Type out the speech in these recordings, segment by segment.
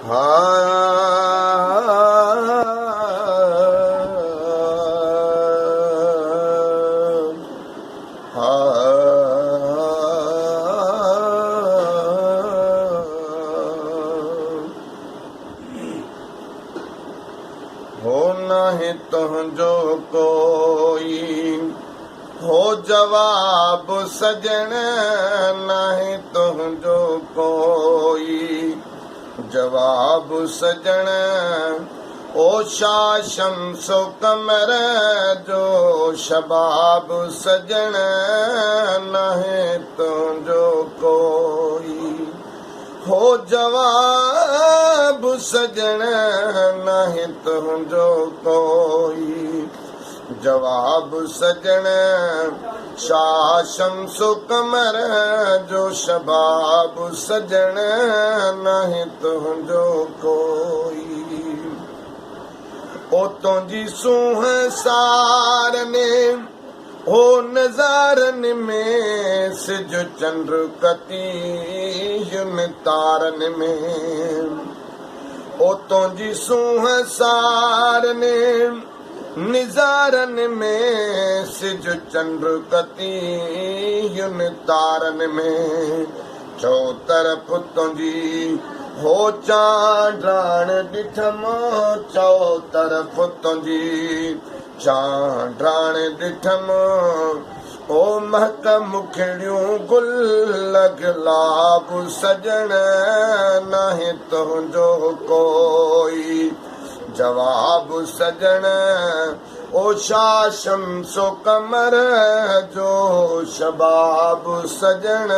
हो नहीं तुझो कोई, हो जवाब सजण नहीं तुझो कोई, जवाब सजण ओ शाह शम्सो कमर जो शबाब सजण नहीं तुझो कोई, हो जवाब सजण नहीं तुझो कोई, जवाब सजण शाह शम्सो कमर जो शबाब सजण नहीं तुझो कोई। ओ तुझी सूह सार ने हो नज़ारन में सिज चंद्र कतीयुन तारन में, ओ तुझी सूह सार ने निज़ारन में सिज चंद्र कतीयुन तारन में, चो तरफ तुझी हो चांडाण ॾिठम, चो तरफ तुझी चांडाण ॾिठम, ओ महक मुखड़ियूं गुल गुलाब सजण नहीं तुझो कोई, जवाब सजण ओ शाह शम्सो कमर जो शबाब सजण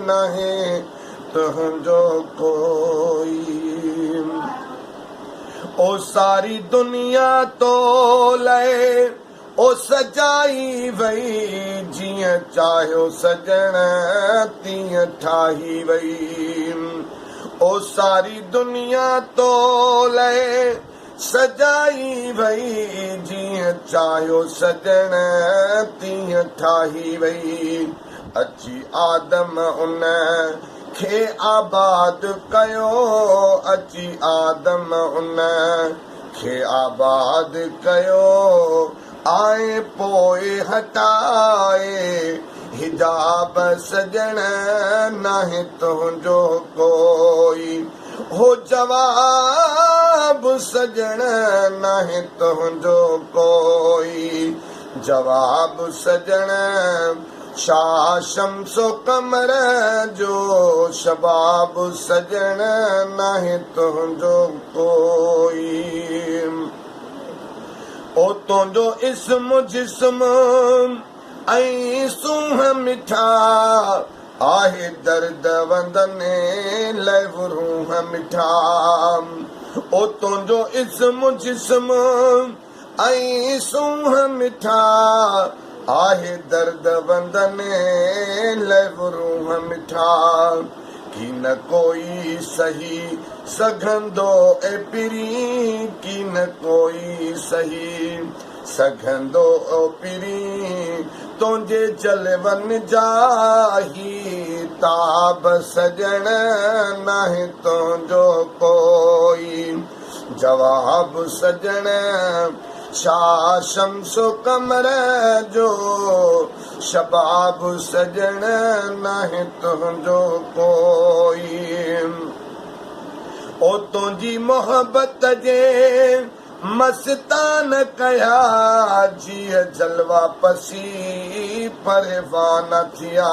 नहीं तुझो कोई। ओ सारी दुनिया तो लए ओ सजाई वई, जियां चाहियो सजण तीअं ठाही वई, ओ सारी दुनिया तो लए सजाई वई, जियां चाहियो सजण तीअं ठाही वई, अची आदम उन खे आबाद कयो, अची आदम उन खे आबाद कयो, आए पोइ हटाए हिजाब सजण नहीं तुझो कोई, हो जवाब सजण नहीं तुझो कोई, जवाब सजण शाह शम्सो कमर जो शबाब सजण नहीं तुझो कोई। ओ तुझो इस्म जिस्म ऐं सूंह मिठा आहे, दर्द वंदने लव रूह मिठा, ओ तुझो इस्म जिस्म ऐं सूंह मिठा आहे, दर्द वंदने लव रूह मिठा, की न कोई सही सघंदो ए पिरी, की न कोई सही सघंदो ओ पिरी, तुंहिंजे जलवन जाही ताब सजण नहीं तुझो कोई, जवाब सजण शाह शम्सो कमर जो शबाब सजण नहीं तुझो कोई, ओ तुझी मोहब्बत जे मस्तान कया, जिय जलवा पसी परवान थिया,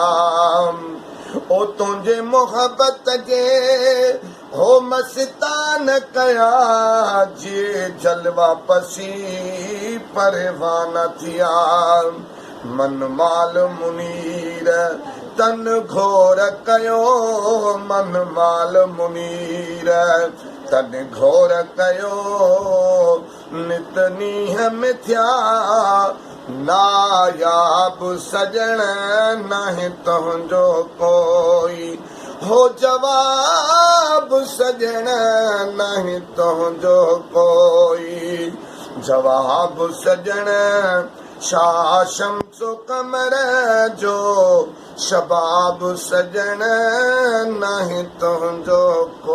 ओ तुझे मोहब्बत जे हो मस्तान कया, जिय जलवा पसी परवान थिया, मन माल मुनीर तन घोर कयो, मन माल मुनीर तन घोर कयो, नित नीह में थिया नायाब सजण नहीं तुझो कोई, हो जवाब सजण नहीं तुझो कोई, जवाब सजण शाह शम्सो कमर जो शबाब सजण नहीं तुझो कोई।